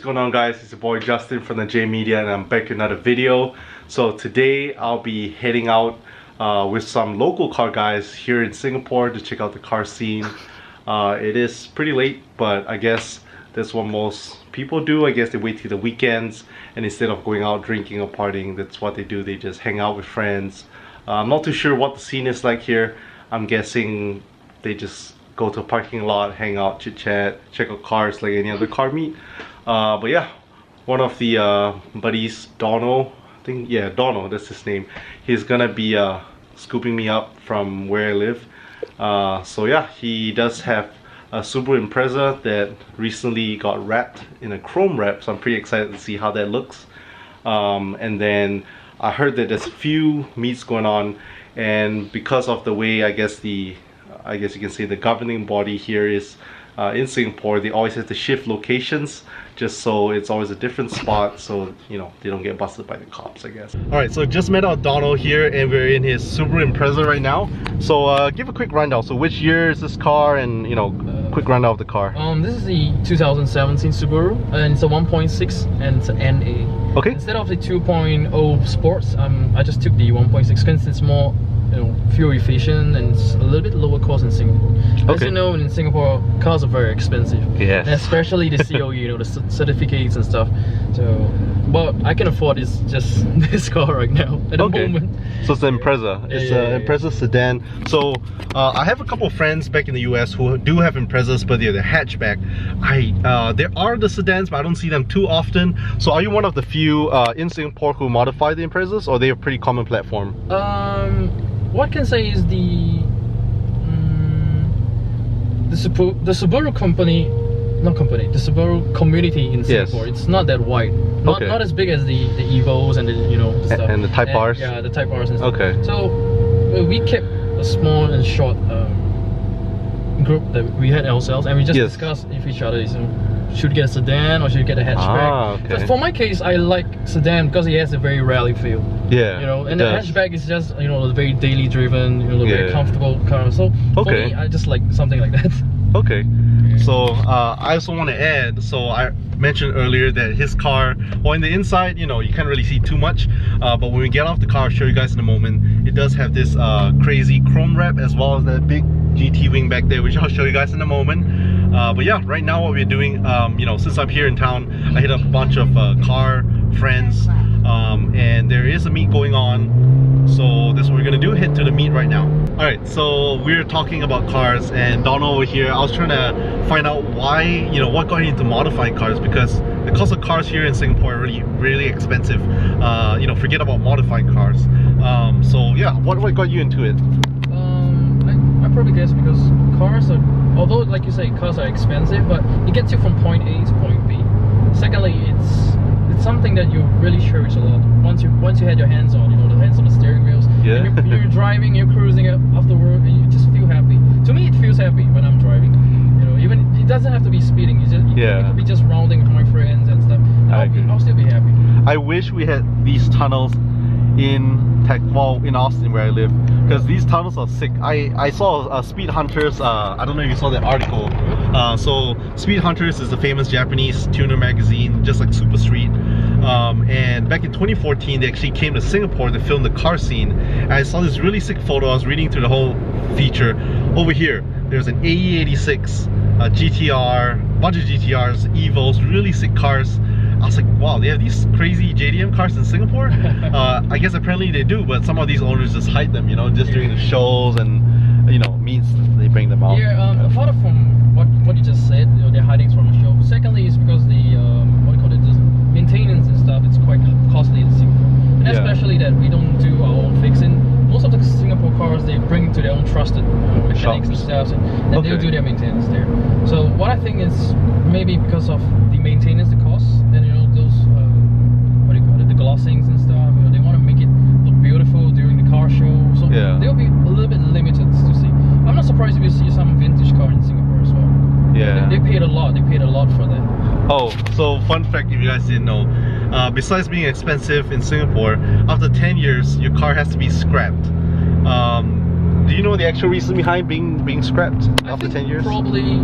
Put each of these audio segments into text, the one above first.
going on, guys? It's your boy Justin from the J Media, and I'm back with another video. So today I'll be heading out with some local car guys here in Singapore to check out the car scene. It is pretty late, but I guess that's what most people do. I guess they wait till the weekends, and instead of going out drinking or partying, that's what they do. They just hang out with friends. I'm not too sure what the scene is like here. I'm guessing they just go to a parking lot, hang out, chit chat, check out cars like any other car meet. But yeah, one of the buddies, Donald, I think, yeah, Donald, that's his name. He's gonna be scooping me up from where I live. So yeah, he does have a Subaru Impreza that recently got wrapped in a chrome wrap, so I'm pretty excited to see how that looks. And then I heard that there's a few meets going on, and because of the way I guess you can say the governing body here is in Singapore, they always have to shift locations just so it's always a different spot, so you know they don't get busted by the cops, I guess. Alright, so just met out Donald here, and we're in his Subaru Impreza right now. So give a quick rundown. So which year is this car, and you know, quick rundown of the car. This is the 2017 Subaru, and it's a 1.6 and it's an NA. Okay. Instead of the 2.0 Sports, I just took the 1.6 since it's more, you know, fuel efficient and it's a little bit lower cost in Singapore. As you know, in Singapore, cars are very expensive. Yes. And especially the COE, you know, the certificates and stuff. So, but I can afford just this car right now at the moment. So it's the Impreza. It's an Impreza sedan. So I have a couple of friends back in the US who do have Imprezas, but they're the hatchback. There are the sedans, but I don't see them too often. So are you one of the few in Singapore who modify the Imprezas, or are they a pretty common platform? What I can say is the Subaru company, the Subaru community in Singapore, it's not that wide, not as big as the Evos and the, you know, the stuff. And the Type Rs. Yeah, the Type Rs and stuff. Okay. So we kept a small and short group that we had ourselves, and we just discussed if each other is, should get a sedan or should get a hatchback. But for my case, I like sedan because it has a very rally feel. Yeah, you know, and the hatchback is just, you know, very daily driven, you know, very comfortable car. So for me, I just like something like that. Okay. So I also want to add, so I mentioned earlier that his car, well, in the inside, you know, you can't really see too much, but when we get off the car, I'll show you guys in a moment, it does have this crazy chrome wrap as well as that big GT wing back there, which I'll show you guys in a moment. But yeah, right now what we're doing, you know, since I'm here in town, I hit up a bunch of car friends, and there is a meet going on, so that's what we're gonna do, head to the meet right now. Alright, so we're talking about cars, and Donald over here, I was trying to find out why, you know, what got you into modifying cars, because the cost of cars here in Singapore are really expensive. You know, forget about modifying cars. So yeah, what got you into it? I probably guess because cars are, although like you say, cars are expensive, but it gets you from point A to point B. Secondly, it's something that you really cherish a lot. Once you had your hands on, you know, the hands on the steering wheels. Yeah. You're driving, you're cruising off the road, and you just feel happy. To me, it feels happy when I'm driving. You know, even it doesn't have to be speeding. It could be just rounding with my friends and stuff. I'll still be happy. I wish we had these tunnels in Austin where I live, because these tunnels are sick. I saw Speed Hunters, I don't know if you saw that article. So Speed Hunters is the famous Japanese tuner magazine, just like Super Street, and back in 2014 they actually came to Singapore to film the car scene, and I saw this really sick photo. I was reading through the whole feature. Over here there's an AE86, a GTR, bunch of GTRs, Evos, really sick cars. I was like, wow, they have these crazy JDM cars in Singapore? I guess apparently they do, but some of these owners just hide them, you know, just during the shows and, you know, meets, they bring them out. Yeah, apart from what you just said, you know, they're hiding from the show. Secondly, is because the, the maintenance and stuff, it's quite costly in Singapore. And especially that we don't do our own fixing. Most of the Singapore cars, they bring to their own trusted mechanics and stuff, and they'll do their maintenance there. So what I think is maybe because of the maintenance, the costs, and you know, those the glossings and stuff, you know, they want to make it look beautiful during the car show, so they'll be a little bit limited to see. I'm not surprised if you see some vintage car in Singapore as well. Yeah, they paid a lot for that. Oh, so fun fact, if you guys didn't know, besides being expensive in Singapore, after 10 years your car has to be scrapped. Do you know the actual reason behind being scrapped after 10 years? Probably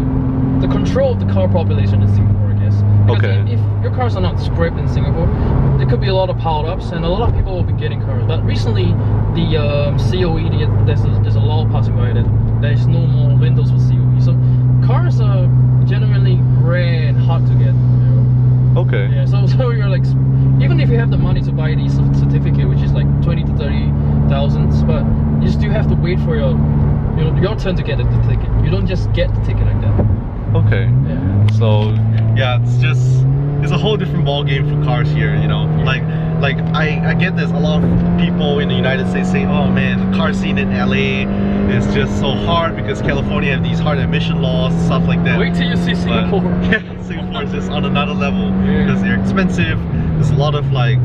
the control of the car population in Singapore, I guess. Because Okay. if your cars are not scraped in Singapore, there could be a lot of piled ups, and a lot of people will be getting cars. But recently, the COE, there's a law passing by that there's no more windows for COE. So cars are genuinely rare and hard to get. Okay. Yeah. So you're like, even if you have the money to buy the certificate, which is like 20 to 30,000, but you still have to wait for your turn to get the ticket. You don't just get the ticket like that. Okay. Yeah. So yeah, it's a whole different ball game for cars here, you know. Like I get there's a lot of people in the United States saying, oh man, the car scene in LA is just so hard because California have these hard emission laws, stuff like that. Wait till you see Singapore. But, yeah, Singapore is just on another level Yeah. because they're expensive. There's a lot of like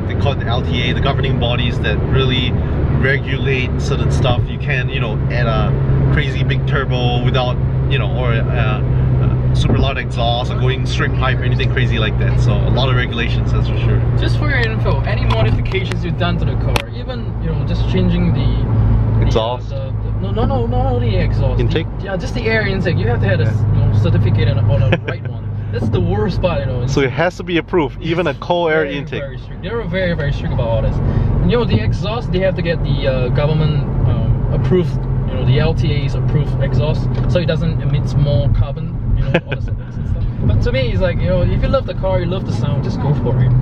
they call it the LTA, the governing bodies that really regulate certain stuff. You can't, you know, add a crazy big turbo without, you know, or super loud exhaust or going straight pipe or anything crazy like that. So a lot of regulations, that's for sure. Just for your info, any modifications you've done to the car, even just changing the Exhaust? No, the exhaust. Intake? Yeah, just the air intake. You have to have a certificate on the right one. That's the worst part, you know. So it has to be approved, even a cold air Very, intake. Very strict. They're very, very strict about all this. And, the exhaust, they have to get the government approved, the LTA's approved exhaust, so it doesn't emit more carbon, all the settings and stuff. But to me, it's like, if you love the car, you love the sound, just go for it.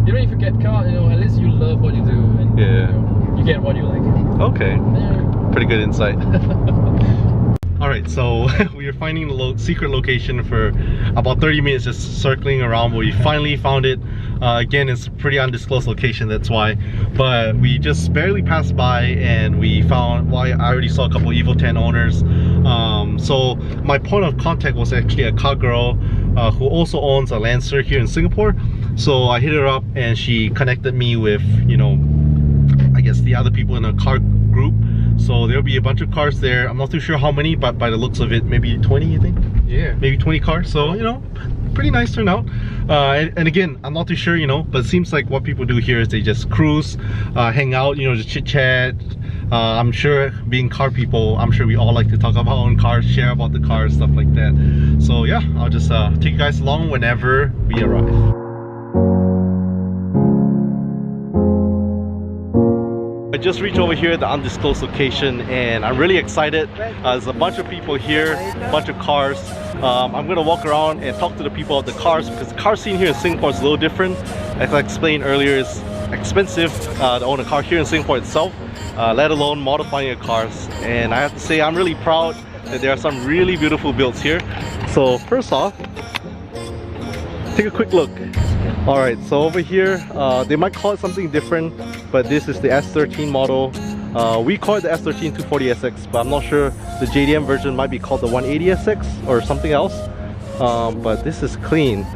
Even if you get car, at least you love what you do, and you get what you like. Okay, Yeah. pretty good insight. Alright, so we are finding the secret location for about 30 minutes, just circling around, but we finally found it. Again, it's a pretty undisclosed location, that's why. But we just barely passed by and we found, well, I already saw a couple Evo 10 owners. So my point of contact was actually a car girl who also owns a Lancer here in Singapore. So I hit her up and she connected me with, I guess the other people in a car group. So there'll be a bunch of cars there. I'm not too sure how many, but by the looks of it, maybe 20, I think. Yeah. Maybe 20 cars. So, pretty nice turnout. And again, I'm not too sure, but it seems like what people do here is they just cruise, hang out, just chit chat. I'm sure being car people, I'm sure we all like to talk about our own cars, share about the cars, stuff like that. So yeah, I'll just take you guys along whenever we arrive. I just reached over here at the undisclosed location and I'm really excited. There's a bunch of people here, a bunch of cars. I'm gonna walk around and talk to the people of the cars because the car scene here in Singapore is a little different. As I explained earlier, it's expensive to own a car here in Singapore itself, let alone modifying your cars. And I have to say, I'm really proud that there are some really beautiful builds here. So first off, take a quick look. Alright, so over here, they might call it something different, but this is the S13 model. We call it the S13 240SX, but I'm not sure. The JDM version might be called the 180SX or something else. But this is clean.